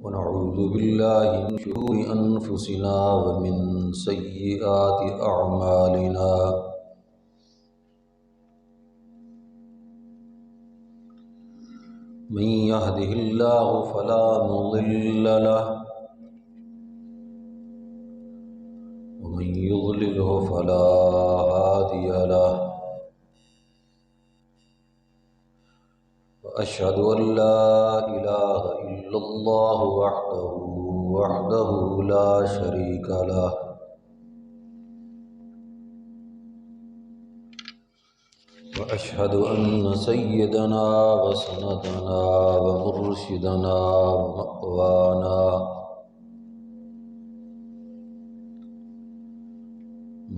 ونعوذ بالله من شرور أنفسنا ومن سيئات أعمالنا من يهده الله فلا مضل له ومن يضلله فلا هادي له وأشهد أن لا إله إلا الله وحده لا شريك له وأشهد أن سيدنا وسندنا ومرشدنا ومأوانا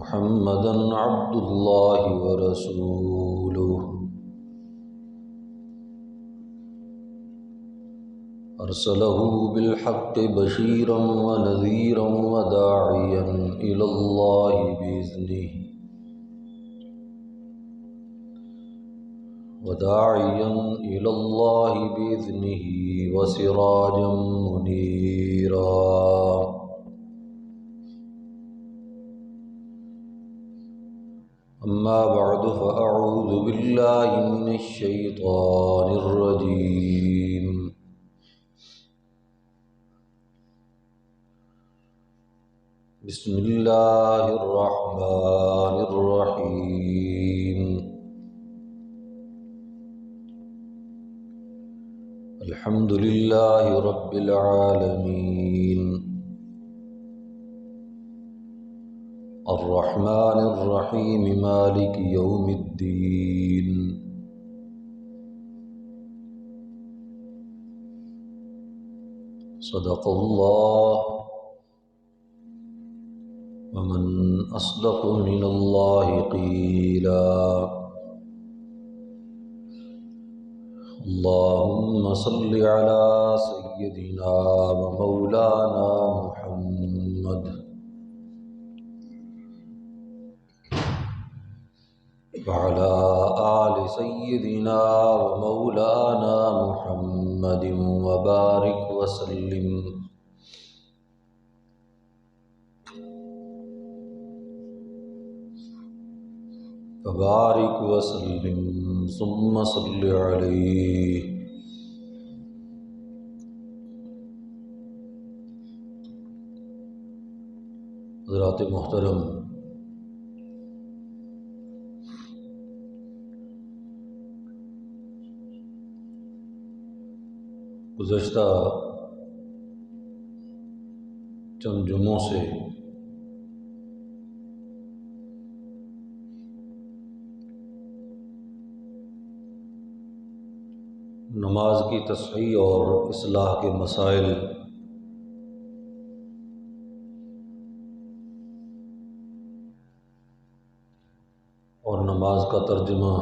محمدا عبد الله ورسوله أرسله بالحق بشيرا ونذيرا وداعيا إلى الله بإذنه وسراجا منيرا أما بعد فأعوذ بالله من الشيطان الرجيم بسم الله الرحمن الرحيم الحمد لله رب العالمين الرحمن الرحيم مالك يوم الدين صدق الله ومن أصدق من الله قيلا اللهم صل على سيدنا ومولانا محمد وعلى آل سيدنا ومولانا محمد وبارك وسلم وبارك وسلم ثم صل عليه حضرات محترم، گزشتہ چند جمعوں سے نماز کی تصحیح اور اصلاح کے مسائل اور نماز کا ترجمہ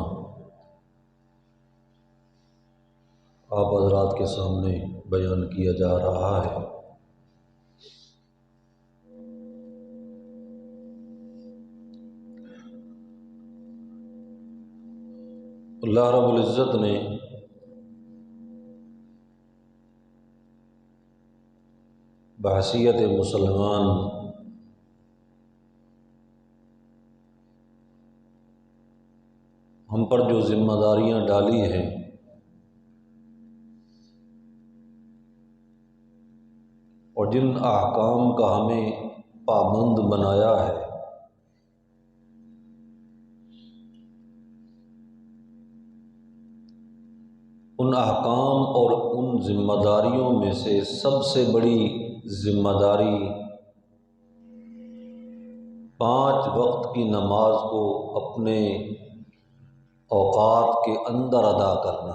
آپ حضرات کے سامنے بیان کیا جا رہا ہے۔ اللہ رب العزت نے بحیثیت مسلمان ہم پر جو ذمہ داریاں ڈالی ہیں اور جن احکام کا ہمیں پابند بنایا ہے، ان احکام اور ان ذمہ داریوں میں سے سب سے بڑی ذمہ داری 5 وقت کی نماز کو اپنے اوقات کے اندر ادا کرنا۔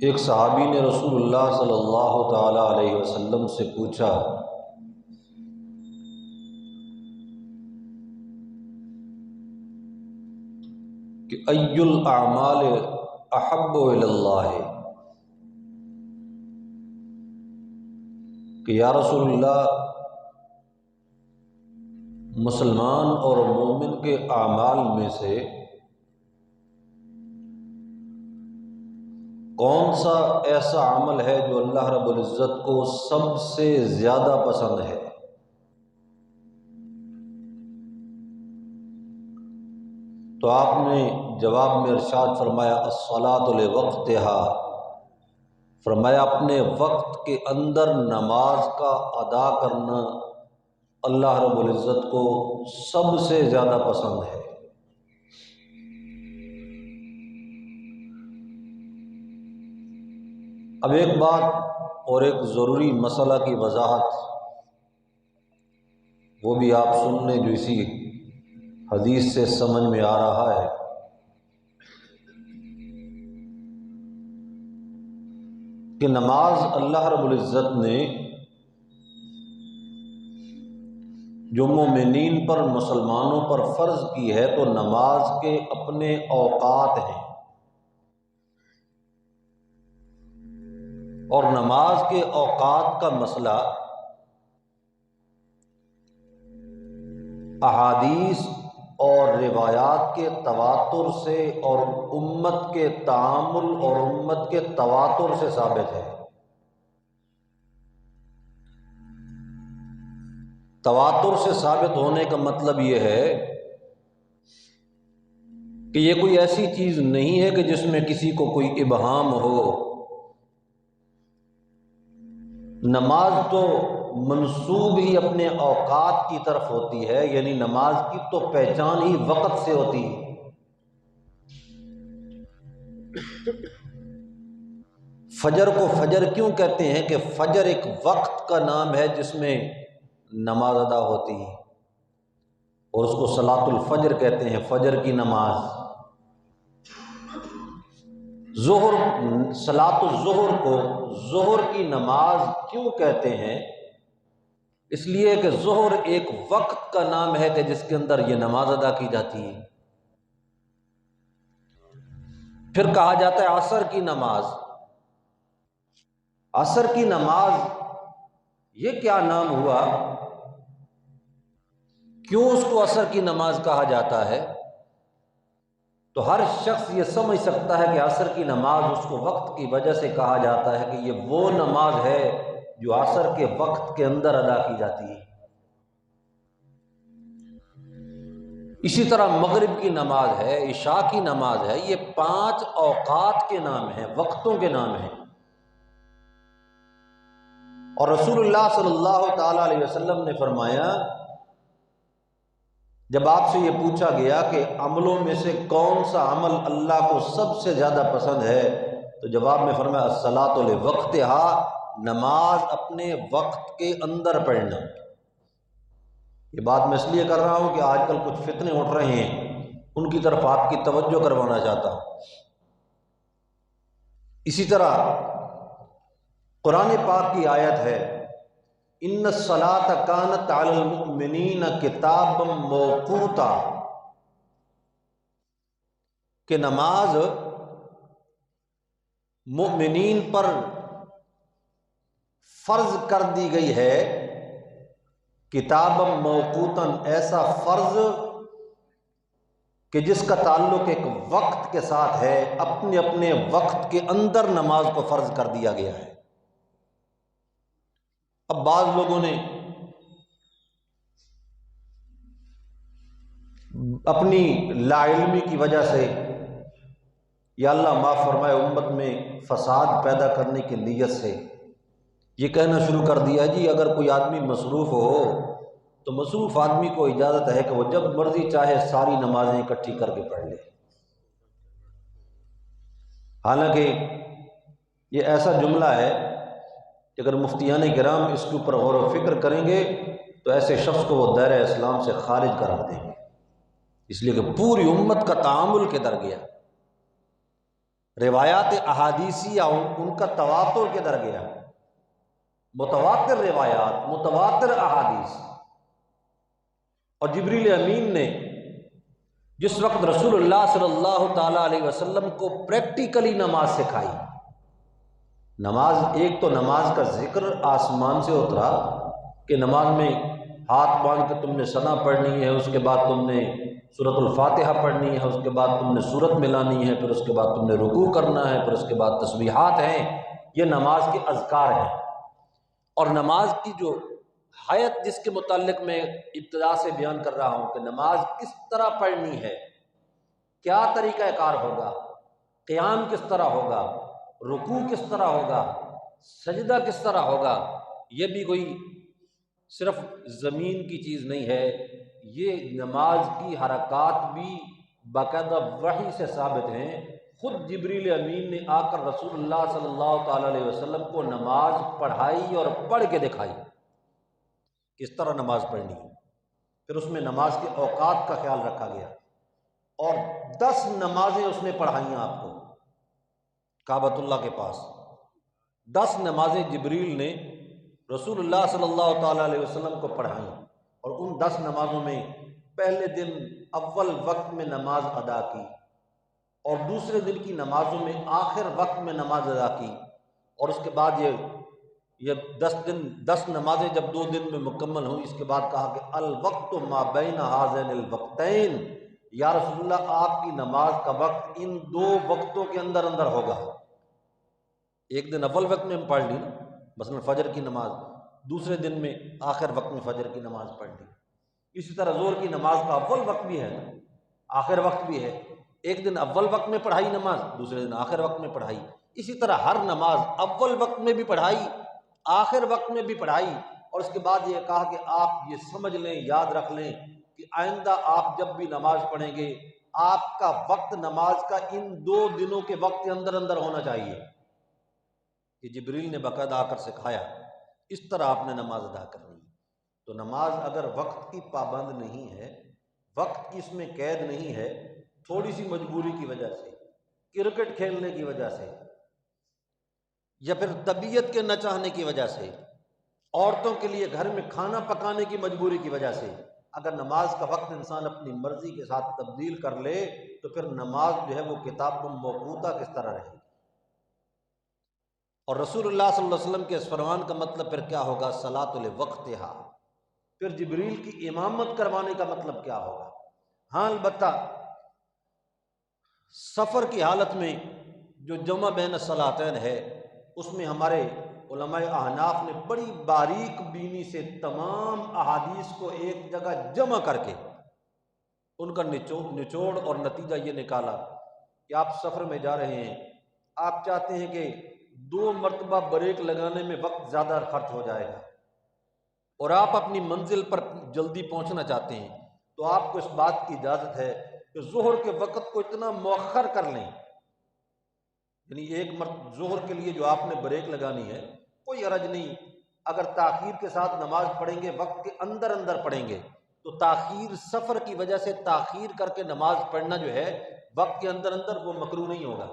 ایک صحابی نے رسول اللہ صلی اللہ تعالی علیہ وسلم سے پوچھا کہ ای الاعمال احب الی اللہ، کہ یا رسول اللہ مسلمان اور مومن کے اعمال میں سے کون سا ایسا عمل ہے جو اللہ رب العزت کو سب سے زیادہ پسند ہے؟ تو آپ نے جواب میں ارشاد فرمایا الصلاۃ لوقتها، فرمایا اپنے وقت کے اندر نماز کا ادا کرنا اللہ رب العزت کو سب سے زیادہ پسند ہے۔ اب ایک بات اور ایک ضروری مسئلہ کی وضاحت، وہ بھی آپ سن لیں جو اسی حدیث سے سمجھ میں آ رہا ہے۔ کہ نماز اللہ رب العزت نے جو مومنین پر، مسلمانوں پر فرض کی ہے، تو نماز کے اپنے اوقات ہیں، اور نماز کے اوقات کا مسئلہ احادیث اور روایات کے تواتر سے اور امت کے تعامل اور امت کے تواتر سے ثابت ہے۔ تواتر سے ثابت ہونے کا مطلب یہ ہے کہ یہ کوئی ایسی چیز نہیں ہے کہ جس میں کسی کو کوئی ابہام ہو۔ نماز تو منسوب ہی اپنے اوقات کی طرف ہوتی ہے، یعنی نماز کی تو پہچان ہی وقت سے ہوتی ہے۔ فجر کو فجر کیوں کہتے ہیں؟ کہ فجر ایک وقت کا نام ہے جس میں نماز ادا ہوتی ہے، اور اس کو صلاۃ الفجر کہتے ہیں، فجر کی نماز۔ ظہر، صلاۃ الظہر کو ظہر کی نماز کیوں کہتے ہیں؟ اس لیے کہ ظہر ایک وقت کا نام ہے کہ جس کے اندر یہ نماز ادا کی جاتی ہے۔ پھر کہا جاتا ہے عصر کی نماز۔ عصر کی نماز یہ کیا نام ہوا؟ کیوں اس کو عصر کی نماز کہا جاتا ہے؟ تو ہر شخص یہ سمجھ سکتا ہے کہ عصر کی نماز اس کو وقت کی وجہ سے کہا جاتا ہے کہ یہ وہ نماز ہے جو عصر کے وقت کے اندر ادا کی جاتی ہے۔ اسی طرح مغرب کی نماز ہے، عشاء کی نماز ہے، یہ 5 اوقات کے نام ہیں، وقتوں کے نام ہیں۔ اور رسول اللہ صلی اللہ تعالی علیہ وسلم نے فرمایا، جب آپ سے یہ پوچھا گیا کہ عملوں میں سے کون سا عمل اللہ کو سب سے زیادہ پسند ہے، تو جواب میں فرمایا الصلاۃ لوقتها، نماز اپنے وقت کے اندر پڑھنا۔ یہ بات میں اس لیے کر رہا ہوں کہ آج کل کچھ فتنے اٹھ رہے ہیں، ان کی طرف آپ کی توجہ کروانا چاہتا ہوں۔ اسی طرح قرآن پاک کی آیت ہے ان الصلاۃ کانت علی المؤمنین کتابا موقوتا، کہ نماز مؤمنین پر فرض کر دی گئی ہے، کتابا موقوتا، ایسا فرض کہ جس کا تعلق ایک وقت کے ساتھ ہے، اپنے اپنے وقت کے اندر نماز کو فرض کر دیا گیا ہے۔ اب بعض لوگوں نے اپنی لا علمی کی وجہ سے، یا اللہ معاف فرمائے، امت میں فساد پیدا کرنے کی نیت سے یہ کہنا شروع کر دیا جی اگر کوئی آدمی مصروف ہو تو مصروف آدمی کو اجازت ہے کہ وہ جب مرضی چاہے ساری نمازیں اکٹھی کر کے پڑھ لے۔ حالانکہ یہ ایسا جملہ ہے کہ اگر مفتیان کرام اس کے اوپر غور و فکر کریں گے تو ایسے شخص کو وہ دائرہ اسلام سے خارج قرار دیں گے، اس لیے کہ پوری امت کا تعامل کدھر گیا، روایات احادیثیہ ان کا تواتر کدھر گیا، متواتر روایات، متواتر احادیث۔ اور جبریل امین نے جس وقت رسول اللہ صلی اللہ تعالی علیہ وسلم کو پریکٹیکلی نماز سکھائی، نماز ایک تو نماز کا ذکر آسمان سے اترا کہ نماز میں ہاتھ باندھ کے تم نے ثنا پڑھنی ہے، اس کے بعد تم نے سورۃ الفاتحہ پڑھنی ہے، اس کے بعد تم نے سورت ملانی ہے، پھر اس کے بعد تم نے رکوع کرنا ہے، پھر اس کے بعد تسبیحات ہیں، یہ نماز کے اذکار ہیں۔ اور نماز کی جو حیت جس کے متعلق میں ابتدا سے بیان کر رہا ہوں کہ نماز کس طرح پڑھنی ہے، کیا طریقہ کار ہوگا، قیام کس طرح ہوگا، رکوع کس طرح ہوگا، سجدہ کس طرح ہوگا، یہ بھی کوئی صرف زمین کی چیز نہیں ہے، یہ نماز کی حرکات بھی باقاعدہ وحی سے ثابت ہیں۔ خود جبریل امین نے آ کر رسول اللہ صلی اللہ تعالیٰ علیہ وسلم کو نماز پڑھائی اور پڑھ کے دکھائی، کس طرح نماز پڑھنی ہے۔ پھر اس میں نماز کے اوقات کا خیال رکھا گیا، اور 10 نمازیں اس نے پڑھائیں آپ کو کعبۃ اللہ کے پاس۔ 10 نمازیں جبریل نے رسول اللہ صلی اللہ تعالیٰ علیہ وسلم کو پڑھائیں، اور ان 10 نمازوں میں پہلے دن اول وقت میں نماز ادا کی، اور دوسرے دن کی نمازوں میں آخر وقت میں نماز ادا کی، اور اس کے بعد یہ 10 نمازیں جب 2 دن میں مکمل ہوئی، اس کے بعد کہا کہ الوقت ما بین ہذین الوقتین، یا رسول اللہ آپ کی نماز کا وقت ان 2 وقتوں کے اندر اندر ہوگا۔ ایک دن اول وقت میں ہم پڑھ لی نا، مثلا فجر کی نماز، دوسرے دن میں آخر وقت میں فجر کی نماز پڑھ لی۔ اسی طرح ظہر کی نماز کا اول وقت بھی ہے نا، آخر وقت بھی ہے، ایک دن اول وقت میں پڑھائی نماز، دوسرے دن آخر وقت میں پڑھائی۔ اسی طرح ہر نماز اول وقت میں بھی پڑھائی، آخر وقت میں بھی پڑھائی، اور اس کے بعد یہ کہا کہ آپ یہ سمجھ لیں، یاد رکھ لیں کہ آئندہ آپ جب بھی نماز پڑھیں گے، آپ کا وقت نماز کا ان 2 دنوں کے وقت کے اندر اندر ہونا چاہیے۔ کہ جبریل نے باقاعدہ آ کر سکھایا اس طرح آپ نے نماز ادا کرنی ہے۔ تو نماز اگر وقت کی پابند نہیں ہے، وقت کی اس میں قید نہیں ہے، تھوڑی سی مجبوری کی وجہ سے، کرکٹ کھیلنے کی وجہ سے، یا پھر طبیعت کے نہ چاہنے کی وجہ سے، عورتوں کے لیے گھر میں کھانا پکانے کی مجبوری کی وجہ سے، اگر نماز کا وقت انسان اپنی مرضی کے ساتھ تبدیل کر لے تو پھر نماز جو ہے وہ کتاب موقوتہ کس طرح رہے گی۔ اور رسول اللہ صلی اللہ علیہ وسلم کے اس فرمان کا مطلب پھر کیا ہوگا؟ صلاۃ لوقتہا۔ پھر جبریل کی امامت کروانے کا مطلب کیا ہوگا؟ ہاں البتہ سفر کی حالت میں جو جمع بین الصلاتین ہے، اس میں ہمارے علماء احناف نے بڑی باریک بینی سے تمام احادیث کو ایک جگہ جمع کر کے ان کا نچوڑ اور نتیجہ یہ نکالا کہ آپ سفر میں جا رہے ہیں، آپ چاہتے ہیں کہ 2 مرتبہ بریک لگانے میں وقت زیادہ خرچ ہو جائے گا، اور آپ اپنی منزل پر جلدی پہنچنا چاہتے ہیں، تو آپ کو اس بات کی اجازت ہے کہ ظہر کے وقت کو اتنا مؤخر کر لیں، یعنی ایک ظہر کے لیے جو آپ نے بریک لگانی ہے کوئی حرج نہیں، اگر تاخیر کے ساتھ نماز پڑھیں گے، وقت کے اندر اندر پڑھیں گے، تو تاخیر سفر کی وجہ سے تاخیر کر کے نماز پڑھنا جو ہے وقت کے اندر اندر وہ مکروہ نہیں ہوگا،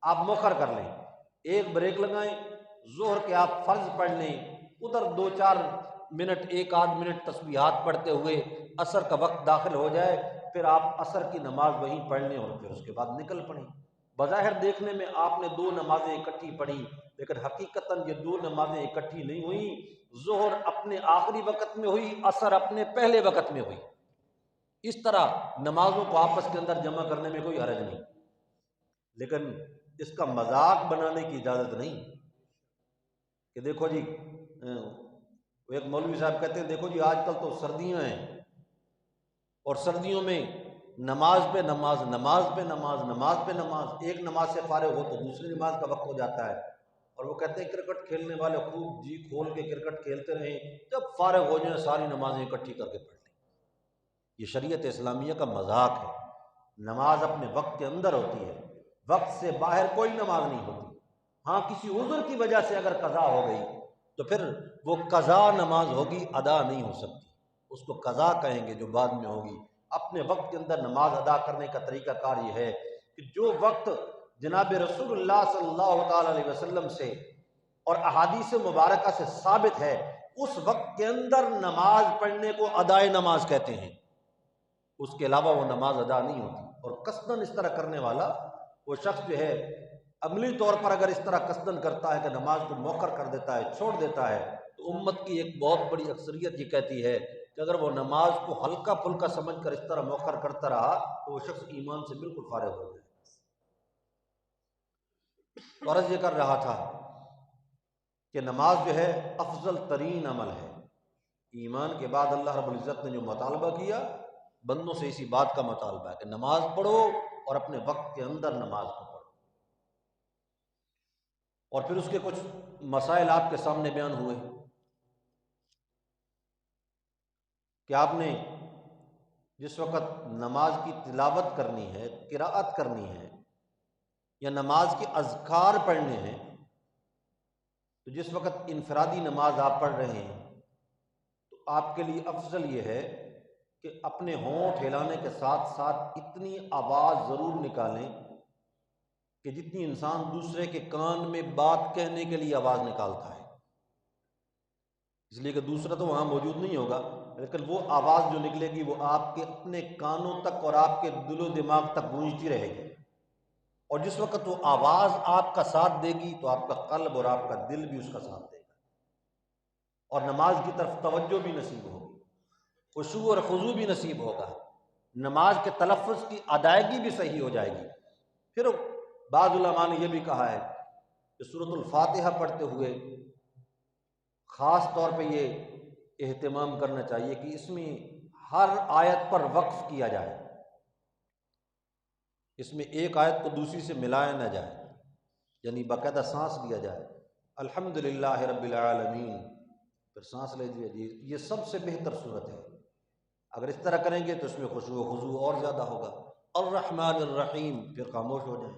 آپ مؤخر کر لیں، ایک بریک لگائیں، ظہر کے آپ فرض پڑھ لیں، ادھر 2-4 منٹ 1-8 منٹ تسبیحات پڑھتے ہوئے عصر کا وقت داخل ہو جائے، پھر آپ عصر کی نماز وہیں پڑھ لیں اور پھر اس کے بعد نکل پڑیں۔ بظاہر دیکھنے میں آپ نے 2 نمازیں اکٹھی پڑھی، لیکن حقیقتاً یہ 2 نمازیں اکٹھی نہیں ہوئیں، ظہر اپنے آخری وقت میں ہوئی، عصر اپنے پہلے وقت میں ہوئی۔ اس طرح نمازوں کو آپس کے اندر جمع کرنے میں کوئی حرج نہیں، لیکن اس کا مذاق بنانے کی اجازت نہیں کہ دیکھو جی، ایک مولوی صاحب کہتے ہیں دیکھو جی آج کل تو سردیاں ہیں، اور سردیوں میں نماز پہ نماز، نماز پہ نماز، نماز پہ نماز، ایک نماز سے فارغ ہو تو دوسری نماز کا وقت ہو جاتا ہے، اور وہ کہتے ہیں کرکٹ کھیلنے والے خوب جی کھول کے کرکٹ کھیلتے رہیں، جب فارغ ہو جائیں ساری نمازیں اکٹھی کر کے پڑھ لیں۔ یہ شریعت اسلامیہ کا مذاق ہے۔ نماز اپنے وقت کے اندر ہوتی ہے، وقت سے باہر کوئی نماز نہیں ہوتی۔ ہاں کسی عذر کی وجہ سے اگر قضا ہو گئی تو پھر وہ قضا نماز ہوگی، ادا نہیں ہو سکتی، اس کو قضا کہیں گے جو بعد میں ہوگی۔ اپنے وقت کے اندر نماز ادا کرنے کا طریقہ کار یہ ہے کہ جو وقت جناب رسول اللہ صلی اللہ تعالیٰ علیہ وسلم سے اور احادیث مبارکہ سے ثابت ہے، اس وقت کے اندر نماز پڑھنے کو ادائے نماز کہتے ہیں، اس کے علاوہ وہ نماز ادا نہیں ہوتی۔ اور قصداً اس طرح کرنے والا وہ شخص جو ہے عملی طور پر اگر اس طرح قصداً کرتا ہے کہ نماز کو مؤخر کر دیتا ہے، چھوڑ دیتا ہے، تو امت کی ایک بہت بڑی اکثریت یہ کہتی ہے کہ اگر وہ نماز کو ہلکا پھلکا سمجھ کر اس طرح مؤخر کرتا رہا تو وہ شخص ایمان سے بالکل فارغ ہو جائے۔ عرض یہ کر رہا تھا کہ نماز جو ہے افضل ترین عمل ہے۔ ایمان کے بعد اللہ رب العزت نے جو مطالبہ کیا بندوں سے اسی بات کا مطالبہ ہے کہ نماز پڑھو اور اپنے وقت کے اندر نماز کو پڑھو۔ اور پھر اس کے کچھ مسائل آپ کے سامنے بیان ہوئے کہ آپ نے جس وقت نماز کی تلاوت کرنی ہے، قراءت کرنی ہے یا نماز کے اذکار پڑھنے ہیں، تو جس وقت انفرادی نماز آپ پڑھ رہے ہیں تو آپ کے لیے افضل یہ ہے کہ اپنے ہونٹ ہلانے کے ساتھ ساتھ اتنی آواز ضرور نکالیں کہ جتنی انسان دوسرے کے کان میں بات کہنے کے لیے آواز نکالتا ہے، اس لیے کہ دوسرا تو وہاں موجود نہیں ہوگا، لیکن وہ آواز جو نکلے گی وہ آپ کے اپنے کانوں تک اور آپ کے دل و دماغ تک گونجتی رہے گی، اور جس وقت وہ آواز آپ کا ساتھ دے گی تو آپ کا قلب اور آپ کا دل بھی اس کا ساتھ دے گا، اور نماز کی طرف توجہ بھی نصیب ہوگی، خشوع اور خضوع بھی نصیب ہوگا، نماز کے تلفظ کی ادائیگی بھی صحیح ہو جائے گی۔ پھر بعض علماء نے یہ بھی کہا ہے کہ سورۃ الفاتحہ پڑھتے ہوئے خاص طور پہ یہ اہتمام کرنا چاہیے کہ اس میں ہر آیت پر وقف کیا جائے، اس میں ایک آیت کو دوسری سے ملایا نہ جائے، یعنی باقاعدہ سانس لیا جائے، الحمدللہ رب العالمین، پھر سانس لے لیا جائے، یہ سب سے بہتر صورت ہے۔ اگر اس طرح کریں گے تو اس میں خشوع و خضوع اور زیادہ ہوگا۔ الرحمن الرحیم، پھر خاموش ہو جائیں،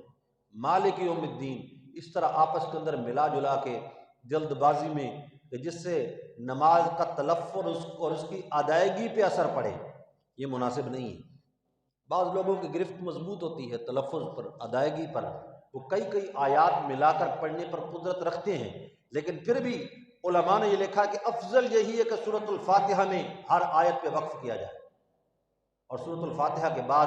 مالک یوم الدین، اس طرح آپس کے اندر ملا جلا کے جلد بازی میں کہ جس سے نماز کا تلفظ اور اس کی ادائیگی پہ اثر پڑے، یہ مناسب نہیں ہے۔ بعض لوگوں کی گرفت مضبوط ہوتی ہے تلفظ پر، ادائیگی پر، وہ کئی آیات ملا کر پڑھنے پر قدرت رکھتے ہیں، لیکن پھر بھی علماء نے یہ لکھا کہ افضل یہی ہے کہ سورۃ الفاتحہ میں ہر آیت پہ وقف کیا جائے، اور سورۃ الفاتحہ کے بعد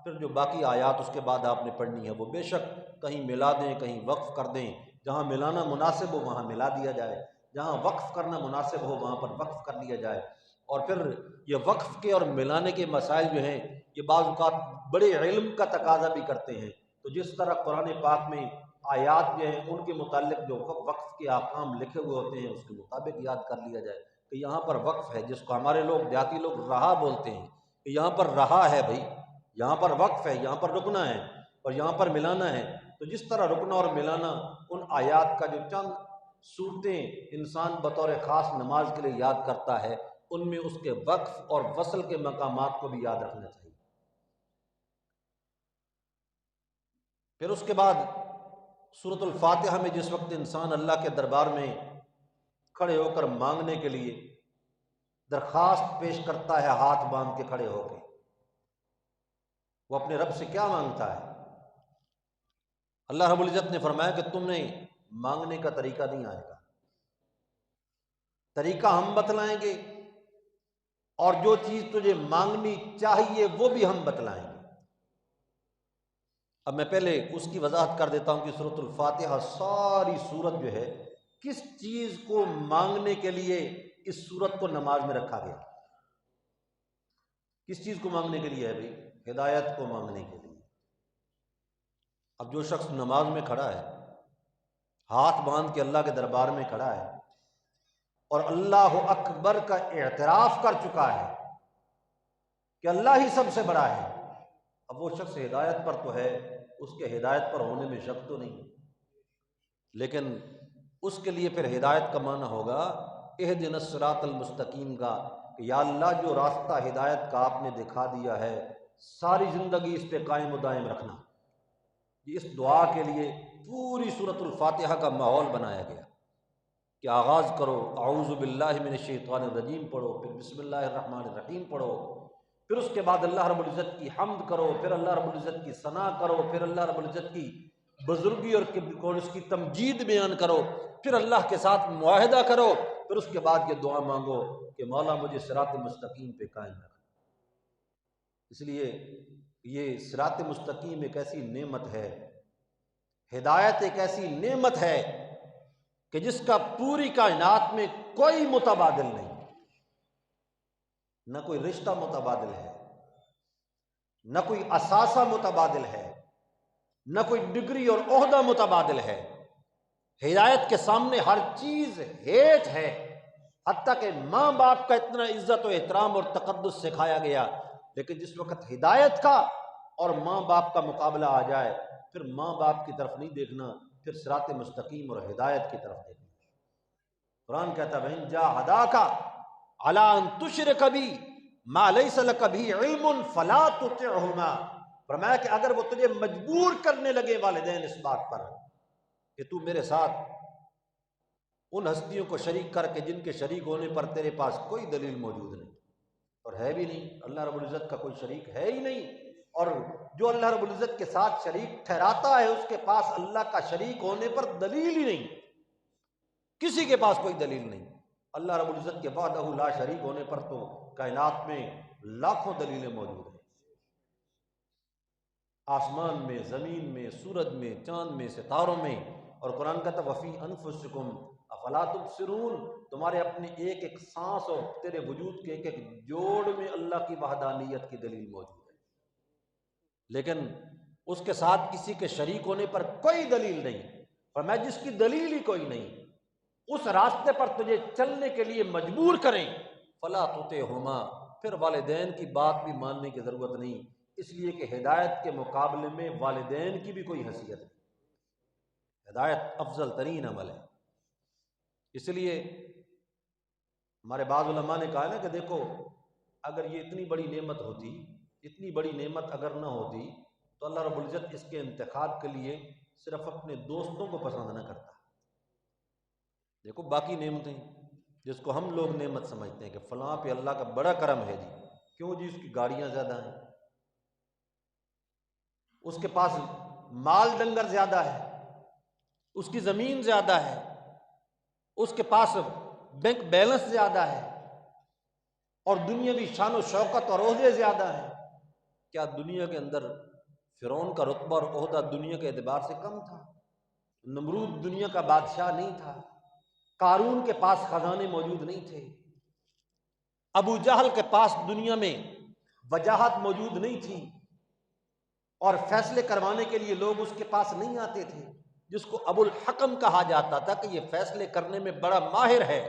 پھر جو باقی آیات اس کے بعد آپ نے پڑھنی ہے وہ بے شک کہیں ملا دیں، کہیں وقف کر دیں، جہاں ملانا مناسب ہو وہاں ملا دیا جائے، جہاں وقف کرنا مناسب ہو وہاں پر وقف کر لیا جائے۔ اور پھر یہ وقف کے اور ملانے کے مسائل جو ہیں یہ بعض اوقات بڑے علم کا تقاضا بھی کرتے ہیں، تو جس طرح قرآن پاک میں آیات جو ہیں ان کے متعلق جو وقف کے احکام لکھے ہوئے ہوتے ہیں اس کے مطابق یاد کر لیا جائے کہ یہاں پر وقف ہے، جس کو ہمارے لوگ دیہاتی لوگ رہا بولتے ہیں کہ یہاں پر رہا ہے بھائی، یہاں پر وقف ہے، یہاں پر رکنا ہے اور یہاں پر ملانا ہے۔ تو جس طرح رکنا اور ملانا ان آیات کا جو چند صورتیں انسان بطور خاص نماز کے لیے یاد کرتا ہے، ان میں اس کے وقف اور وصل کے مقامات کو بھی یاد رکھنا چاہیے۔ پھر اس کے بعد سورۃ الفاتحہ میں جس وقت انسان اللہ کے دربار میں کھڑے ہو کر مانگنے کے لیے درخواست پیش کرتا ہے، ہاتھ باندھ کے کھڑے ہو کے، وہ اپنے رب سے کیا مانگتا ہے؟ اللہ رب العزت نے فرمایا کہ تم نے مانگنے کا طریقہ نہیں آئے گا، طریقہ ہم بتلائیں گے، اور جو چیز تجھے مانگنی چاہیے وہ بھی ہم بتلائیں گے۔ اب میں پہلے اس کی وضاحت کر دیتا ہوں کہ سورۃ الفاتحہ ساری سورت جو ہے کس چیز کو مانگنے کے لیے اس سورت کو نماز میں رکھا گیا، کس چیز کو مانگنے کے لیے ہے بھائی؟ ہدایت کو مانگنے کے لیے۔ اب جو شخص نماز میں کھڑا ہے، ہاتھ باندھ کے اللہ کے دربار میں کھڑا ہے اور اللہ اکبر کا اعتراف کر چکا ہے کہ اللہ ہی سب سے بڑا ہے، اب وہ شخص ہدایت پر تو ہے، اس کے ہدایت پر ہونے میں شک تو نہیں، لیکن اس کے لیے پھر ہدایت کا معنی ہوگا اہدنا الصراط المستقیم کا، کہ یا اللہ جو راستہ ہدایت کا آپ نے دکھا دیا ہے ساری زندگی اس پہ قائم و دائم رکھنا۔ اس دعا کے لیے پوری سورۃ الفاتحہ کا ماحول بنایا گیا کہ آغاز کرو اعوذ باللہ من الشیطان الرجیم پڑھو، پھر بسم اللہ الرحمن الرحیم پڑھو، پھر اس کے بعد اللہ رب العزت کی حمد کرو، پھر اللہ رب العزت کی ثنا کرو، پھر اللہ رب العزت کی بزرگی اور اس کی تمجید بیان کرو، پھر اللہ کے ساتھ معاہدہ کرو، پھر اس کے بعد یہ دعا مانگو کہ مولا مجھے صراط مستقیم پہ قائم رکھ۔ اس لیے یہ صراط مستقیم ایک ایسی نعمت ہے، ہدایت ایک ایسی نعمت ہے کہ جس کا پوری کائنات میں کوئی متبادل نہیں۔ نہ کوئی رشتہ متبادل ہے، نہ کوئی اثاثہ متبادل ہے، نہ کوئی ڈگری اور عہدہ متبادل ہے۔ ہدایت کے سامنے ہر چیز ہیٹ ہے، حتیٰ کہ ماں باپ کا اتنا عزت و احترام اور تقدس سکھایا گیا، لیکن جس وقت ہدایت کا اور ماں باپ کا مقابلہ آ جائے پھر ماں باپ کی طرف نہیں دیکھنا، پھر صراط مستقیم اور ہدایت کی طرف دیکھنا۔ قرآن کہتا ہے وَإِن جَاهَدَاكَ عَلَىٰ أَن تُشْرِكَ بِي مَا لَيْسَ لَكَ بِهِ عِلْمٌ فَلَا تُطِعْهُمَا، فرمایا کہ اگر وہ تجھے مجبور کرنے لگے والدین اس بات پر کہ تو میرے ساتھ ان ہستیوں کو شریک کر کے جن کے شریک ہونے پر تیرے پاس کوئی دلیل موجود نہیں اور ہے بھی نہیں، اللہ رب العزت کا کوئی شریک ہے ہی نہیں، اور جو اللہ رب العزت کے ساتھ شریک ٹھہراتا ہے اس کے پاس اللہ کا شریک ہونے پر دلیل ہی نہیں، کسی کے پاس کوئی دلیل نہیں۔ اللہ رب العزت کے وحدہ لا شریک ہونے پر تو کائنات میں لاکھوں دلیلیں موجود ہیں، آسمان میں، زمین میں، سورج میں، چاند میں، ستاروں میں، اور قرآن کہتا ہے وفی انفسکم افلا تبصرون، تمہارے اپنے ایک ایک سانس اور تیرے وجود کے ایک ایک جوڑ میں اللہ کی وحدانیت کی دلیل موجود ہے، لیکن اس کے ساتھ کسی کے شریک ہونے پر کوئی دلیل نہیں، اور میں جس کی دلیل ہی کوئی نہیں اس راستے پر تجھے چلنے کے لیے مجبور کریں فلا تطعہما، پھر والدین کی بات بھی ماننے کی ضرورت نہیں، اس لیے کہ ہدایت کے مقابلے میں والدین کی بھی کوئی حیثیت نہیں، ہدایت افضل ترین عمل ہے۔ اس لیے ہمارے بعض علماء نے کہا نا کہ دیکھو اگر یہ اتنی بڑی نعمت ہوتی، اتنی بڑی نعمت اگر نہ ہوتی تو اللہ رب العزت اس کے انتخاب کے لیے صرف اپنے دوستوں کو پسند نہ کرتا۔ دیکھو باقی نعمتیں جس کو ہم لوگ نعمت سمجھتے ہیں کہ فلاں پہ اللہ کا بڑا کرم ہے جی، کیوں جی؟ اس کی گاڑیاں زیادہ ہیں، اس کے پاس مال ڈنگر زیادہ ہے، اس کی زمین زیادہ ہے، اس کے پاس بینک بیلنس زیادہ ہے، اور دنیاوی شان و شوکت اور عہدے زیادہ ہیں۔ کیا دنیا کے اندر فرعون کا رتبہ اور عہدہ دنیا کے اعتبار سے کم تھا؟ نمرود دنیا کا بادشاہ نہیں تھا؟ قارون کے پاس خزانے موجود نہیں تھے؟ ابو جہل کے پاس دنیا میں وجاہت موجود نہیں تھی اور فیصلے کروانے کے لیے لوگ اس کے پاس نہیں آتے تھے؟ جس کو ابو الحکم کہا جاتا تھا کہ یہ فیصلے کرنے میں بڑا ماہر ہے،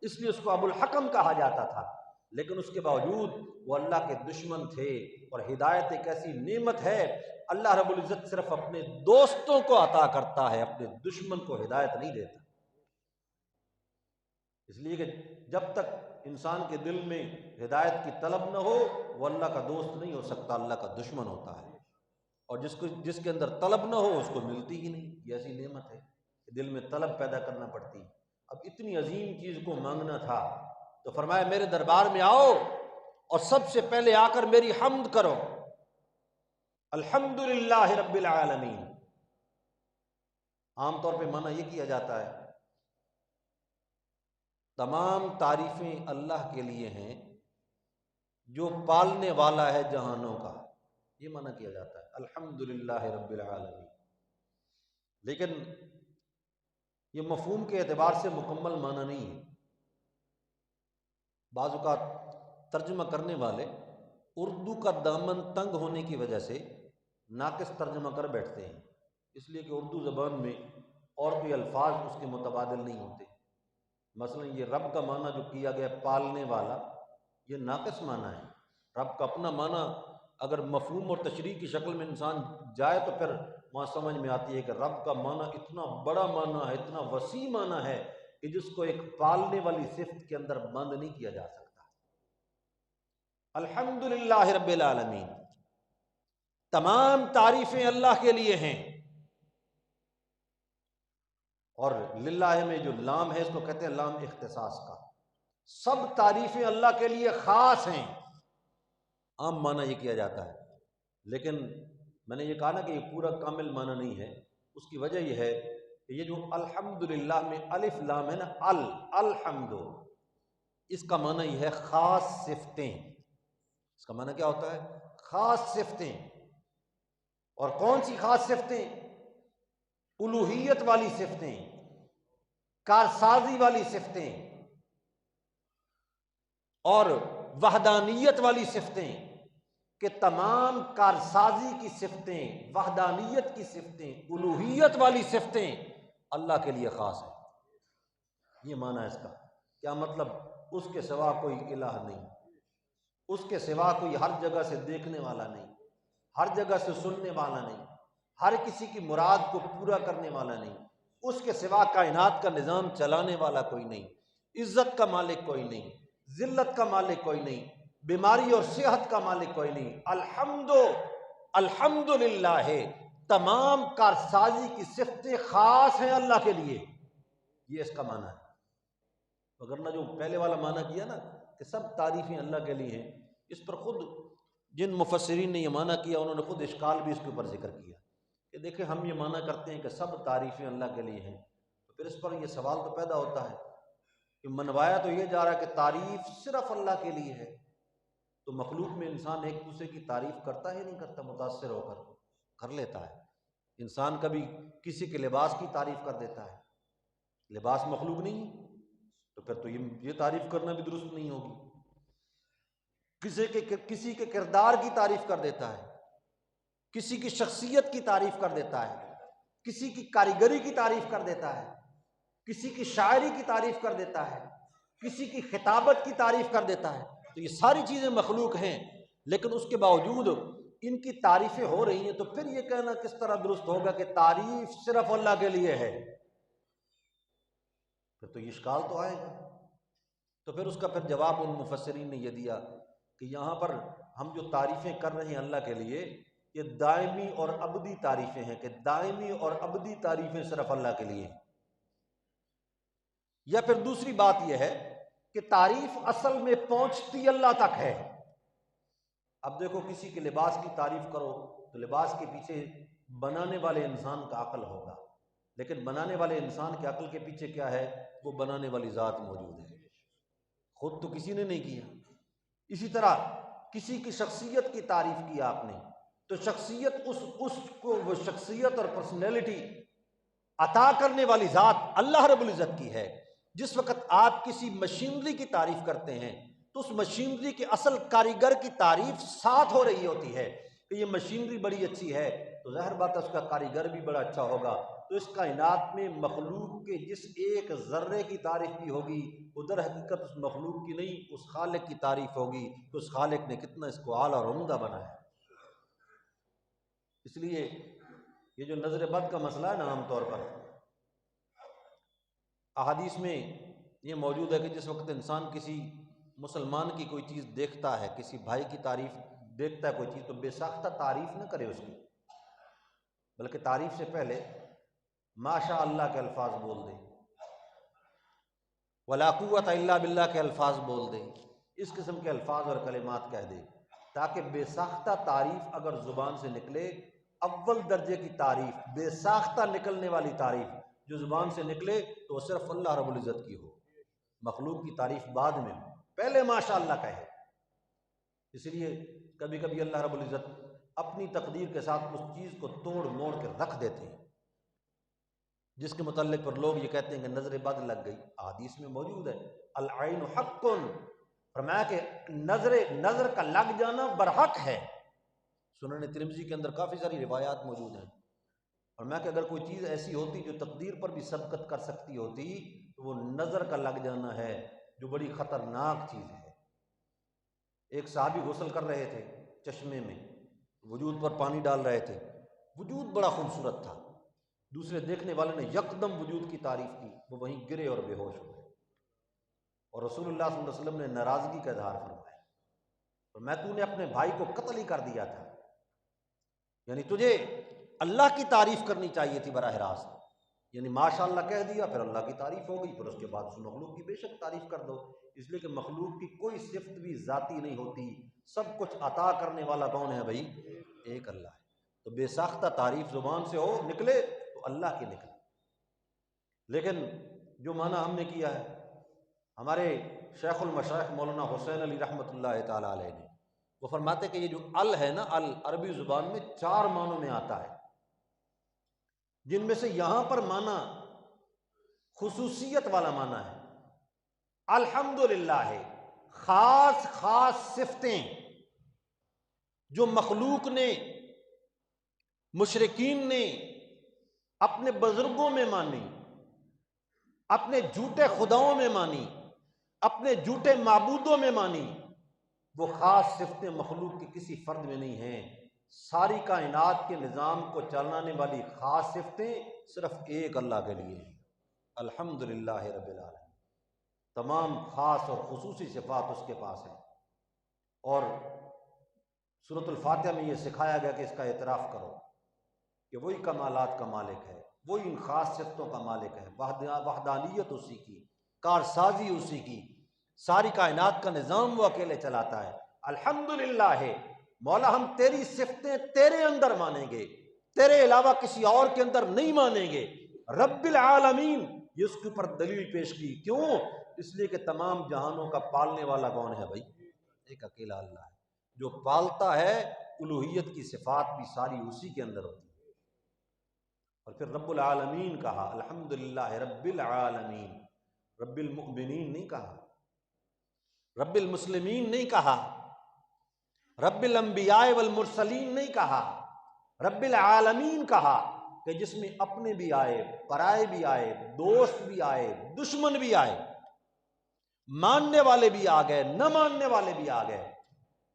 اس لیے اس کو ابو الحکم کہا جاتا تھا، لیکن اس کے باوجود وہ اللہ کے دشمن تھے۔ اور ہدایت ایک ایسی نعمت ہے اللہ رب العزت صرف اپنے دوستوں کو عطا کرتا ہے، اپنے دشمن کو ہدایت نہیں دیتا۔ اس لیے کہ جب تک انسان کے دل میں ہدایت کی طلب نہ ہو وہ اللہ کا دوست نہیں ہو سکتا، اللہ کا دشمن ہوتا ہے، اور جس کے اندر طلب نہ ہو اس کو ملتی ہی نہیں۔ یہ ایسی نعمت ہے کہ دل میں طلب پیدا کرنا پڑتی۔ اب اتنی عظیم چیز کو مانگنا تھا تو فرمایا میرے دربار میں آؤ اور سب سے پہلے آ کر میری حمد کرو، الحمدللہ رب العالمین۔ عام طور پہ معنی یہ کیا جاتا ہے تمام تعریفیں اللہ کے لیے ہیں جو پالنے والا ہے جہانوں کا، یہ معنی کیا جاتا ہے الحمدللہ رب العالمین، لیکن یہ مفہوم کے اعتبار سے مکمل معنی نہیں ہے۔ بعض اوقات ترجمہ کرنے والے اردو کا دامن تنگ ہونے کی وجہ سے ناقص ترجمہ کر بیٹھتے ہیں، اس لیے کہ اردو زبان میں اور کوئی الفاظ اس کے متبادل نہیں ہوتے۔ مثلا یہ رب کا معنی جو کیا گیا پالنے والا، یہ ناقص معنی ہے۔ رب کا اپنا معنی اگر مفہوم اور تشریح کی شکل میں انسان جائے تو پھر وہاں سمجھ میں آتی ہے کہ رب کا معنی اتنا بڑا معنی ہے، اتنا وسیع معنی ہے کہ جس کو ایک پالنے والی صفت کے اندر بند نہیں کیا جا سکتا۔ الحمدللہ رب العالمین، تمام تعریفیں اللہ کے لیے ہیں، اور للہ میں جو لام ہے اس کو کہتے ہیں لام اختصاص کا، سب تعریفیں اللہ کے لیے خاص ہیں، عام معنی یہ کیا جاتا ہے۔ لیکن میں نے یہ کہا نا کہ یہ پورا کامل معنی نہیں ہے، اس کی وجہ یہ ہے کہ یہ جو الحمدللہ میں الف لام ہے نا، الحمد، اس کا معنی یہ ہے خاص صفتیں۔ اس کا معنی کیا ہوتا ہے؟ خاص صفتیں۔ اور کون سی خاص صفتیں؟ الوہیت والی صفتیں، کارسازی والی صفتیں، اور وحدانیت والی صفتیں، کہ تمام کارسازی کی صفتیں، وحدانیت کی صفتیں، الوہیت والی صفتیں اللہ کے لیے خاص ہیں۔ یہ معنی ہے اس کا۔ کیا مطلب؟ اس کے سوا کوئی الہ نہیں، اس کے سوا کوئی ہر جگہ سے دیکھنے والا نہیں، ہر جگہ سے سننے والا نہیں، ہر کسی کی مراد کو پورا کرنے والا نہیں، اس کے سوا کائنات کا نظام چلانے والا کوئی نہیں، عزت کا مالک کوئی نہیں، ذلت کا مالک کوئی نہیں، بیماری اور صحت کا مالک کوئی نہیں۔ الحمدللہ ہے، تمام کارسازی کی صفتیں خاص ہیں اللہ کے لیے، یہ اس کا معنی ہے۔ وگرنہ جو پہلے والا معنی کیا نا کہ سب تعریفیں اللہ کے لیے ہیں، اس پر خود جن مفسرین نے یہ معنی کیا انہوں نے خود اشکال بھی اس کے اوپر ذکر کیا کہ دیکھیں ہم یہ معنی کرتے ہیں کہ سب تعریفیں اللہ کے لیے ہیں، تو پھر اس پر یہ سوال تو پیدا ہوتا ہے کہ منوایا تو یہ جا رہا ہے کہ تعریف صرف اللہ کے لیے ہے، تو مخلوق میں انسان ایک دوسرے کی تعریف کرتا ہے نہیں کرتا؟ متاثر ہو کر لیتا ہے۔ انسان کبھی کسی کے لباس کی تعریف کر دیتا ہے، لباس مخلوق نہیں ہے تو پھر تو یہ تعریف کرنا بھی درست نہیں ہوگی۔ کسی کے کردار کی تعریف کر دیتا ہے، کسی کی شخصیت کی تعریف کر دیتا ہے، کسی کی کاریگری کی تعریف کر دیتا ہے، کسی کی شاعری کی تعریف کر دیتا ہے، کسی کی خطابت کی تعریف کر دیتا ہے، تو یہ ساری چیزیں مخلوق ہیں، لیکن اس کے باوجود ان کی تعریفیں ہو رہی ہیں، تو پھر یہ کہنا کس طرح درست ہوگا کہ تعریف صرف اللہ کے لیے ہے؟ پھر تو یہ اشکال تو آئے گا۔ تو پھر اس کا پھر جواب ان مفسرین نے یہ دیا کہ یہاں پر ہم جو تعریفیں کر رہے ہیں اللہ کے لیے، یہ دائمی اور ابدی تعریفیں ہیں، کہ دائمی اور ابدی تعریفیں صرف اللہ کے لیے ہیں۔ یا پھر دوسری بات یہ ہے کہ تعریف اصل میں پہنچتی اللہ تک ہے۔ اب دیکھو کسی کے لباس کی تعریف کرو تو لباس کے پیچھے بنانے والے انسان کا عقل ہوگا، لیکن بنانے والے انسان کے عقل کے پیچھے کیا ہے؟ وہ بنانے والی ذات موجود ہے، خود تو کسی نے نہیں کیا۔ اسی طرح کسی کی شخصیت کی تعریف کی آپ نے تو شخصیت اس کو وہ شخصیت اور پرسنالٹی عطا کرنے والی ذات اللہ رب العزت کی ہے۔ جس وقت آپ کسی مشینری کی تعریف کرتے ہیں تو اس مشینری کے اصل کاریگر کی تعریف ساتھ ہو رہی ہوتی ہے کہ یہ مشینری بڑی اچھی ہے، تو ظاہر بات ہے اس کا کاریگر بھی بڑا اچھا ہوگا۔ تو اس کائنات میں مخلوق کے جس ایک ذرے کی تعریف بھی ہوگی وہ در حقیقت اس مخلوق کی نہیں، اس خالق کی تعریف ہوگی کہ اس خالق نے کتنا اس کو اعلیٰ اور عمدہ بنایا۔ اس لیے یہ جو نظر بد کا مسئلہ ہے نا، عام طور پر احادیث میں یہ موجود ہے کہ جس وقت انسان کسی مسلمان کی کوئی چیز دیکھتا ہے، کسی بھائی کی تعریف دیکھتا ہے کوئی چیز، تو بے ساختہ تعریف نہ کرے اس کی، بلکہ تعریف سے پہلے ماشاء اللہ کے الفاظ بول دے، ولا قوت الا باللہ کے الفاظ بول دے، اس قسم کے الفاظ اور کلمات کہہ دے، تاکہ بے ساختہ تعریف اگر زبان سے نکلے، اول درجے کی تعریف، بے ساختہ نکلنے والی تعریف جو زبان سے نکلے تو وہ صرف اللہ رب العزت کی ہو، مخلوق کی تعریف بعد میں ہو، پہلے ماشاء اللہ کہے۔ اس لیے کبھی کبھی اللہ رب العزت اپنی تقدیر کے ساتھ اس چیز کو توڑ موڑ کے رکھ دیتے ہیں، جس کے متعلق پر لوگ یہ کہتے ہیں کہ نظر بد لگ گئی۔ حدیث میں موجود ہے العین حق، فرمایا کہ نظر کا لگ جانا برحق ہے۔ سنن ترمذی کے اندر کافی ساری روایات موجود ہیں، فرمایا کہ اگر کوئی چیز ایسی ہوتی جو تقدیر پر بھی سبقت کر سکتی ہوتی تو وہ نظر کا لگ جانا ہے، جو بڑی خطرناک چیز ہے۔ ایک صحابی غسل کر رہے تھے چشمے میں، وجود پر پانی ڈال رہے تھے، وجود بڑا خوبصورت تھا، دوسرے دیکھنے والے نے یکدم وجود کی تعریف کی، وہ وہیں گرے اور بے ہوش ہو گئے، اور رسول اللہ صلی اللہ علیہ وسلم نے ناراضگی کا اظہار فرمایا، اور تو نے اپنے بھائی کو قتل ہی کر دیا تھا، یعنی تجھے اللہ کی تعریف کرنی چاہیے تھی براہ راست، یعنی ماشاء اللہ کہہ دیا، پھر اللہ کی تعریف ہو گئی، پھر اس کے بعد اس مخلوق کی بے شک تعریف کر دو، اس لیے کہ مخلوق کی کوئی صفت بھی ذاتی نہیں ہوتی، سب کچھ عطا کرنے والا کون ہے بھائی؟ ایک اللہ ہے۔ تو بے ساختہ تعریف زبان سے ہو نکلے تو اللہ کی نکلے۔ لیکن جو معنی ہم نے کیا ہے، ہمارے شیخ المشائخ مولانا حسین علی رحمۃ اللہ تعالی علیہ نے، وہ فرماتے کہ یہ جو ال ہے نا، ال عربی زبان میں 4 معنوں میں آتا ہے، جن میں سے یہاں پر معنی خصوصیت والا معنی ہے، الحمدللہ ہے، خاص خاص صفتیں جو مخلوق نے، مشرکین نے اپنے بزرگوں میں مانی، اپنے جھوٹے خداؤں میں مانی، اپنے جھوٹے معبودوں میں مانی، وہ خاص صفتیں مخلوق کے کسی فرد میں نہیں ہیں۔ ساری کائنات کے نظام کو چلانے والی خاص صفتیں صرف ایک اللہ کے لیے ہیں، الحمدللہ رب العالمین۔ تمام خاص اور خصوصی صفات اس کے پاس ہیں، اور سورۃ الفاتحہ میں یہ سکھایا گیا کہ اس کا اعتراف کرو کہ وہی کمالات کا مالک ہے، وہی ان خاص صفتوں کا مالک ہے، وحدانیت اسی کی، کارسازی اسی کی، ساری کائنات کا نظام وہ اکیلے چلاتا ہے۔ الحمدللہ ہے مولا، ہم تیری صفتیں تیرے اندر مانیں گے، تیرے علاوہ کسی اور کے اندر نہیں مانیں گے۔ رب العالمین، یہ اس کے اوپر دلیل پیش کی، کیوں؟ اس لیے کہ تمام جہانوں کا پالنے والا کون ہے بھائی؟ ایک اکیلا اللہ ہے جو پالتا ہے۔ الوہیت کی صفات بھی ساری اسی کے اندر ہوتی ہے۔ اور پھر رب العالمین کہا، الحمدللہ رب العالمین، رب المؤمنین نہیں کہا، رب المسلمین نہیں کہا، رب الانبیاء والمرسلین نہیں کہا، رب العالمین کہا، کہ جس میں اپنے بھی آئے، پرائے بھی آئے، دوست بھی آئے، دشمن بھی آئے، ماننے والے بھی آ گئے، نہ ماننے والے بھی آ گئے،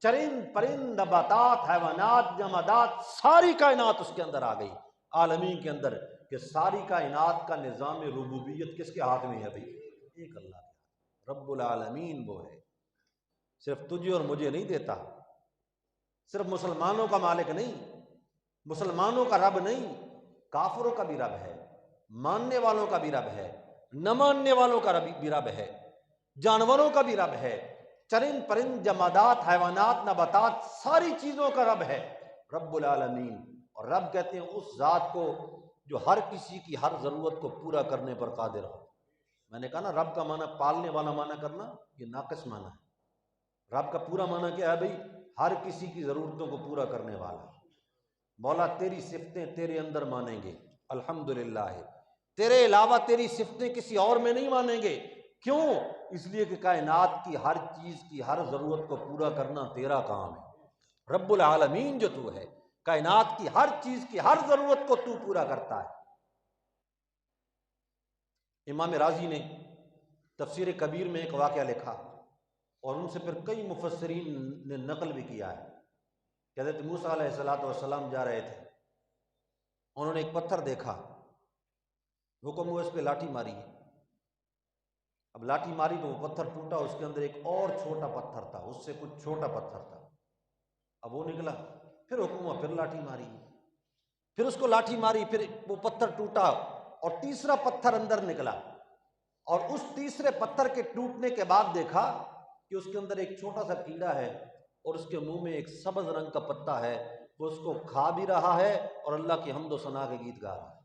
چرند پرند نباتات حیوانات جمادات، ساری کائنات اس کے اندر آ گئی، عالمین کے اندر، کہ ساری کائنات کا نظام ربوبیت کس کے ہاتھ میں ہے بھائی؟ ایک اللہ کے ہاتھ۔ رب العالمین وہ ہے، صرف تجھے اور مجھے نہیں دیتا، صرف مسلمانوں کا مالک نہیں، مسلمانوں کا رب نہیں، کافروں کا بھی رب ہے، ماننے والوں کا بھی رب ہے، نہ ماننے والوں کا بھی رب ہے، جانوروں کا بھی رب ہے، چرند پرند جمادات حیوانات نباتات، ساری چیزوں کا رب ہے رب العالمین۔ اور رب کہتے ہیں اس ذات کو جو ہر کسی کی ہر ضرورت کو پورا کرنے پر قادر ہو۔ میں نے کہا نا، رب کا معنی پالنے والا معنی کرنا یہ ناقص معنی ہے۔ رب کا پورا معنی کیا ہے بھائی؟ ہر کسی کی ضرورتوں کو پورا کرنے والا۔ مولا تیری صفتیں تیرے اندر مانیں گے، الحمدللہ ہے، تیرے علاوہ تیری صفتیں کسی اور میں نہیں مانیں گے۔ کیوں؟ اس لیے کہ کائنات کی ہر چیز کی ہر ضرورت کو پورا کرنا تیرا کام ہے۔ رب العالمین جو تو ہے، کائنات کی ہر چیز کی ہر ضرورت کو تو پورا کرتا ہے۔ امام رازی نے تفسیر کبیر میں ایک واقعہ لکھا، اور ان سے پھر کئی مفسرین نے نقل بھی کیا ہے کہ حضرت موسیٰ علیہ السلام جا رہے تھے، انہوں نے ایک پتھر دیکھا، حکم ہوا اس پہ لاٹھی ماری ہے۔ اب لاٹھی ماری تو وہ پتھر ٹوٹا، اس کے اندر ایک اور چھوٹا پتھر تھا، اس سے کچھ چھوٹا پتھر تھا، اب وہ نکلا، پھر حکم ہوا، پھر لاٹھی ماری، پھر اس کو لاٹھی ماری، پھر وہ پتھر ٹوٹا اور تیسرا پتھر اندر نکلا، اور اس تیسرے پتھر کے ٹوٹنے کے بعد دیکھا کہ اس کے اندر ایک چھوٹا سا کیڑا ہے، اور اس کے منہ میں ایک سبز رنگ کا پتا ہے، وہ اس کو کھا بھی رہا ہے اور اللہ کی حمد و ثنا کے گیت گا رہا ہے۔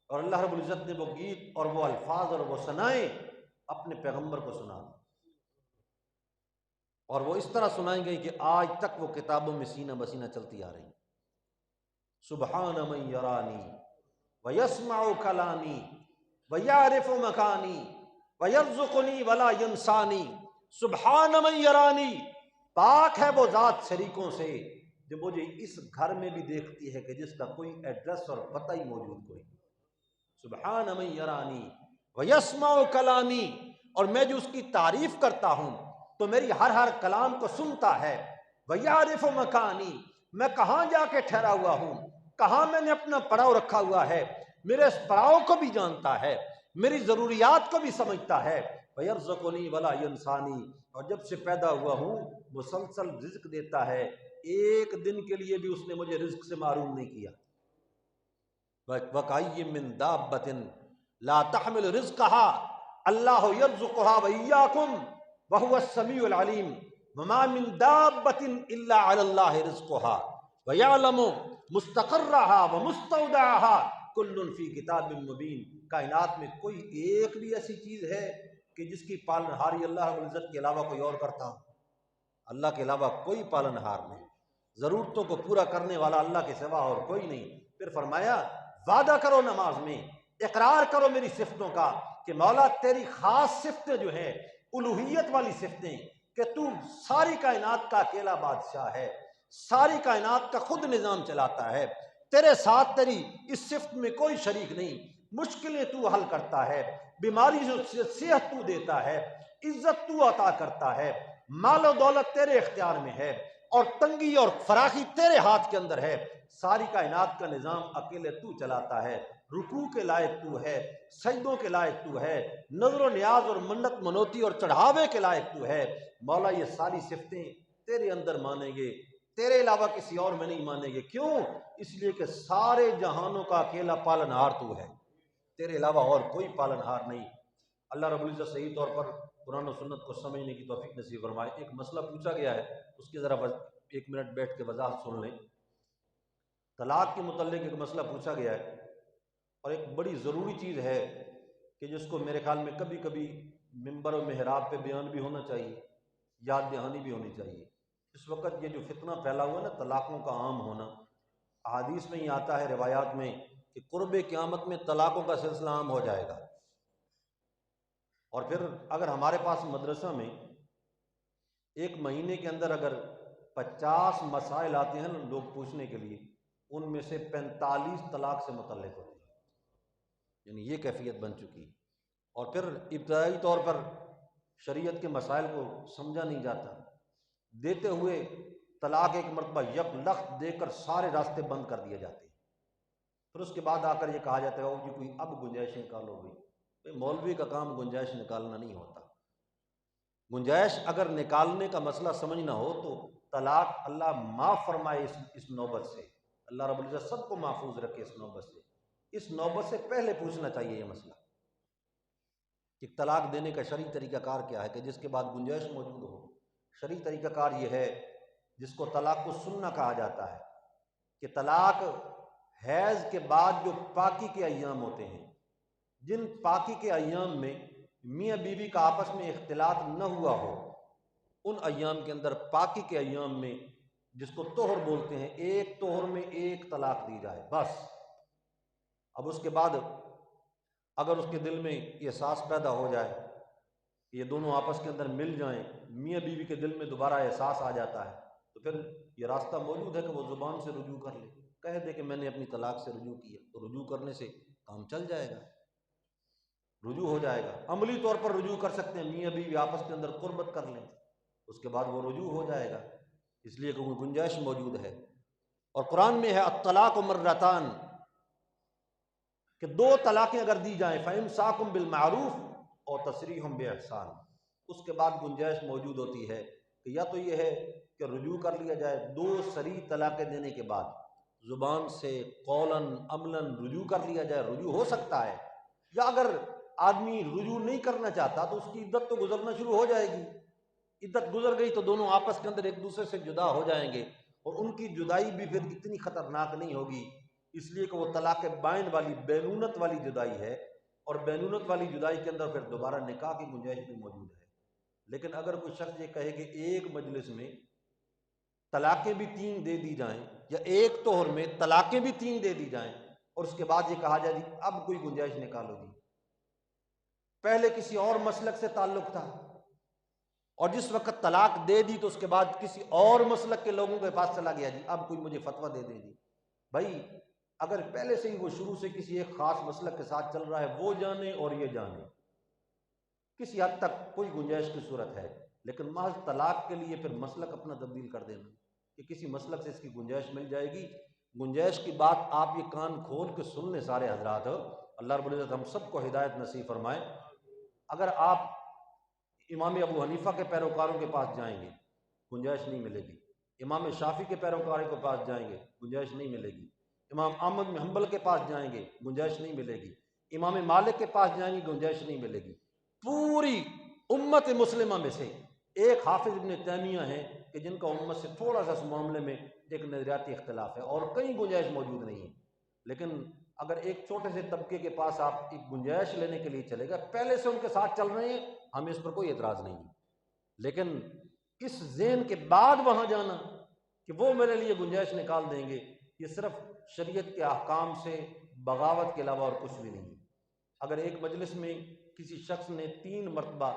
اور اللہ رب العزت نے وہ گیت اور وہ الفاظ اور وہ ثنائیں اپنے پیغمبر کو سنا، اور وہ اس طرح سنائیں گئی کہ آج تک وہ کتابوں میں سینہ بسینہ چلتی آ رہی۔ سبحان من یرانی ویسمع کلامی ویعرف مکانی ویرزقنی ولا ینسانی، سبحان من یرانی، پاک ہے وہ ذات شریکوں سے جو مجھے اس گھر میں بھی دیکھتی ہے کہ جس کا کوئی ایڈریس اور پتہ ہی موجود کوئی۔ سبحان من یرانی ویسمع کلامی، اور میں جو اس کی تعریف کرتا ہوں تو میری ہر کلام کو سنتا ہے۔ ویعرف مکانی، میں کہاں جا کے ٹھہرا ہوا ہوں، کہاں میں نے اپنا پڑاؤ رکھا ہوا ہے، میرے اس پڑاؤ کو بھی جانتا ہے، میری ضروریات کو بھی سمجھتا ہے۔ وَيَرْزُقُنِي وَلَا يَنْسَانِي، اور جب سے پیدا ہوا ہوں مسلسل رزق دیتا ہے، ایک دن کے لیے بھی اس نے مجھے رزق سے محروم نہیں کیا۔ وَكَأَيٍّ مِّن دَابَّةٍ لَا تَحْمِلُ رِزْقَهَا اللَّهُ يَرْزُقُهَا وَإِيَّاكُمْ وَهُوَ السَّمِيعُ الْعَلِيمُ وَمَا مِن دَابَّةٍ إِلَّا عَلَى اللَّهِ رِزْقُهَا وَيَعْلَمُ مُسْتَقَرَّهَا وَمُسْتَوْدَعَهَا كُلٌّ فِي كِتَابٍ مُّبِينٍ۔ کائنات میں کوئی ایک بھی ایسی چیز ہے کہ جس کی پالنہاری اللہ رب العزت کے علاوہ کوئی اور کرتا؟ اللہ کے علاوہ کوئی پالنہار نہیں، ضرورتوں کو پورا کرنے والا اللہ کے سوا اور کوئی نہیں۔ پھر فرمایا وعدہ کرو نماز میں، اقرار کرو میری صفتوں کا کہ مولا تیری خاص صفتیں جو ہیں الوہیت والی صفتیں کہ تو ساری کائنات کا اکیلا بادشاہ ہے، ساری کائنات کا خود نظام چلاتا ہے، تیرے ساتھ تیری اس صفت میں کوئی شریک نہیں، مشکلیں تو حل کرتا ہے، بیماری سے صحت تو دیتا ہے، عزت تو عطا کرتا ہے، مال و دولت تیرے اختیار میں ہے، اور تنگی اور فراخی تیرے ہاتھ کے اندر ہے، ساری کائنات کا نظام اکیلے تو چلاتا ہے، رکوع کے لائق تو ہے، سجدوں کے لائق تو ہے، نظر و نیاز اور منت منوتی اور چڑھاوے کے لائق تو ہے۔ مولا یہ ساری صفتیں تیرے اندر مانیں گے، تیرے علاوہ کسی اور میں نہیں مانیں گے۔ کیوں؟ اس لیے کہ سارے جہانوں کا اکیلا پالنہار تو ہے، تیرے علاوہ اور کوئی پالنہار نہیں۔ اللہ رب العزت صحیح طور پر قرآن و سنت کو سمجھنے کی توفیق نصیب فرمائے۔ ایک مسئلہ پوچھا گیا ہے، اس کی ذرا ایک منٹ بیٹھ کے وضاحت سن لیں۔ طلاق کے متعلق ایک مسئلہ پوچھا گیا ہے، اور ایک بڑی ضروری چیز ہے کہ جس کو میرے خیال میں کبھی کبھی ممبر و محراب پہ بیان بھی ہونا چاہیے، یاد دہانی بھی ہونی چاہیے۔ اس وقت یہ جو فتنہ پھیلا ہوا ہے نا طلاقوں کا عام ہونا، احادیث میں ہی آتا ہے، روایات میں، کہ قرب قیامت میں طلاقوں کا سلسلہ عام ہو جائے گا۔ اور پھر اگر ہمارے پاس مدرسہ میں ایک مہینے کے اندر اگر 50 مسائل آتے ہیں نا لوگ پوچھنے کے لیے، ان میں سے 45 طلاق سے متعلق ہوتے ہیں، یعنی یہ کیفیت بن چکی ہے۔ اور پھر ابتدائی طور پر شریعت کے مسائل کو سمجھا نہیں جاتا، دیتے ہوئے طلاق ایک مرتبہ یک لخت دے کر سارے راستے بند کر دیے جاتے ہیں۔ پھر اس کے بعد آ کر یہ کہا جاتا ہے جی کوئی اب گنجائش نکالو بھائی مولوی کا کام گنجائش نکالنا نہیں ہوتا۔ گنجائش اگر نکالنے کا مسئلہ سمجھنا ہو تو طلاق اللہ معاف فرمائے اس نوبت سے، اللہ رب العزت سب کو محفوظ رکھے اس نوبت سے۔ اس نوبت سے پہلے پوچھنا چاہیے یہ مسئلہ کہ طلاق دینے کا شرعی طریقہ کار کیا ہے، کہ جس کے بعد گنجائش موجود ہو۔ شرعی طریقہ کار یہ ہے جس کو طلاق کو سننا کہا جاتا ہے، کہ طلاق حیض کے بعد جو پاکی کے ایام ہوتے ہیں، جن پاکی کے ایام میں میاں بیوی کا آپس میں اختلاط نہ ہوا ہو، ان ایام کے اندر، پاکی کے ایام میں، جس کو طہر بولتے ہیں، ایک طہر میں ایک طلاق دی جائے بس۔ اب اس کے بعد اگر اس کے دل میں یہ احساس پیدا ہو جائے کہ یہ دونوں آپس کے اندر مل جائیں، میاں بیوی کے دل میں دوبارہ احساس آ جاتا ہے، تو پھر یہ راستہ موجود ہے کہ وہ زبان سے رجوع کر لے، کہہ دے کہ میں نے اپنی طلاق سے رجوع کیا، تو رجوع کرنے سے کام چل جائے گا، رجوع ہو جائے گا۔ عملی طور پر رجوع کر سکتے ہیں، میاں بیوی آپس کے اندر قربت کر لیں، اس کے بعد وہ رجوع ہو جائے گا، اس لیے کہ وہ گنجائش موجود ہے۔ اور قرآن میں ہے الطلاق مرتان، کہ 2 طلاقیں اگر دی جائیں، فَإِمْسَاكُمْ بِالْمَعْرُوفِ اور تسریحٌ بِإِحْسَان، اس کے بعد گنجائش موجود ہوتی ہے کہ یا تو یہ ہے کہ رجوع کر لیا جائے، 2 صریح طلاقیں دینے کے بعد زبان سے قولاً عملاً رجوع کر لیا جائے، رجوع ہو سکتا ہے، یا اگر آدمی رجوع نہیں کرنا چاہتا تو اس کی عدت تو گزرنا شروع ہو جائے گی، عدت گزر گئی تو دونوں آپس کے اندر ایک دوسرے سے جدا ہو جائیں گے، اور ان کی جدائی بھی پھر اتنی خطرناک نہیں ہوگی، اس لیے کہ وہ طلاق بائن والی بینونت والی جدائی ہے، اور بینونت والی جدائی کے اندر پھر دوبارہ نکاح کی گنجائش بھی موجود ہے۔ لیکن اگر کوئی شخص یہ کہے کہ ایک مجلس میں طلاقیں بھی 3 دے دی جائیں، یا ایک طہر میں طلاقیں بھی 3 دے دی جائیں، اور اس کے بعد یہ کہا جائے جی اب کوئی گنجائش نکالو جی، پہلے کسی اور مسلک سے تعلق تھا، اور جس وقت طلاق دے دی تو اس کے بعد کسی اور مسلک کے لوگوں کے پاس چلا گیا جی اب کوئی مجھے فتویٰ دے دیں جی، بھائی اگر پہلے سے ہی وہ شروع سے کسی ایک خاص مسلک کے ساتھ چل رہا ہے، وہ جانے اور یہ جانے، کسی حد تک کوئی گنجائش کی صورت ہے، لیکن محض طلاق کے لیے پھر مسلک اپنا تبدیل کر دینا کہ کسی مسلک سے اس کی گنجائش مل جائے گی، گنجائش کی بات آپ یہ کان کھول کے سن لیں سارے حضرات، اللہ رب العزت ہم سب کو ہدایت نصیب فرمائے۔ اگر آپ امام ابو حنیفہ کے پیروکاروں کے پاس جائیں گے گنجائش نہیں ملے گی، امام شافعی کے پیروکاروں کے پاس جائیں گے گنجائش نہیں ملے گی، امام احمد بن حنبل کے پاس جائیں گے گنجائش نہیں ملے گی، امام مالک کے پاس جائیں گے گنجائش نہیں ملے گی۔ پوری امت مسلمہ میں سے ایک حافظ ابن تیمیہ ہیں کہ جن کا امت سے تھوڑا سا اس معاملے میں ایک نظریاتی اختلاف ہے، اور کئی گنجائش موجود نہیں ہے، لیکن اگر ایک چھوٹے سے طبقے کے پاس آپ ایک گنجائش لینے کے لیے چلے گا، پہلے سے ان کے ساتھ چل رہے ہیں، ہمیں اس پر کوئی اعتراض نہیں ہے، لیکن اس ذہن کے بعد وہاں جانا کہ وہ میرے لیے گنجائش نکال دیں گے، یہ صرف شریعت کے احکام سے بغاوت کے علاوہ اور کچھ بھی نہیں ہے۔ اگر ایک مجلس میں کسی شخص نے 3 مرتبہ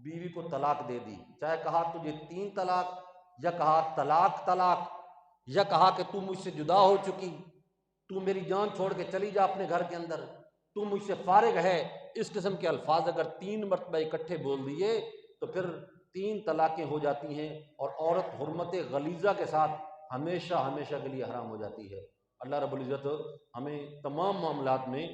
بیوی کو طلاق دے دی، چاہے کہا تجھے 3 طلاق، یا کہا طلاق طلاق، یا کہا کہ تو مجھ سے جدا ہو چکی، تو میری جان چھوڑ کے چلی جا اپنے گھر کے اندر، تو مجھ سے فارغ ہے، اس قسم کے الفاظ اگر 3 مرتبہ اکٹھے بول دیے تو پھر 3 طلاقیں ہو جاتی ہیں، اور عورت حرمت غلیظہ کے ساتھ ہمیشہ ہمیشہ کے لیے حرام ہو جاتی ہے۔ اللہ رب العزت ہمیں تمام معاملات میں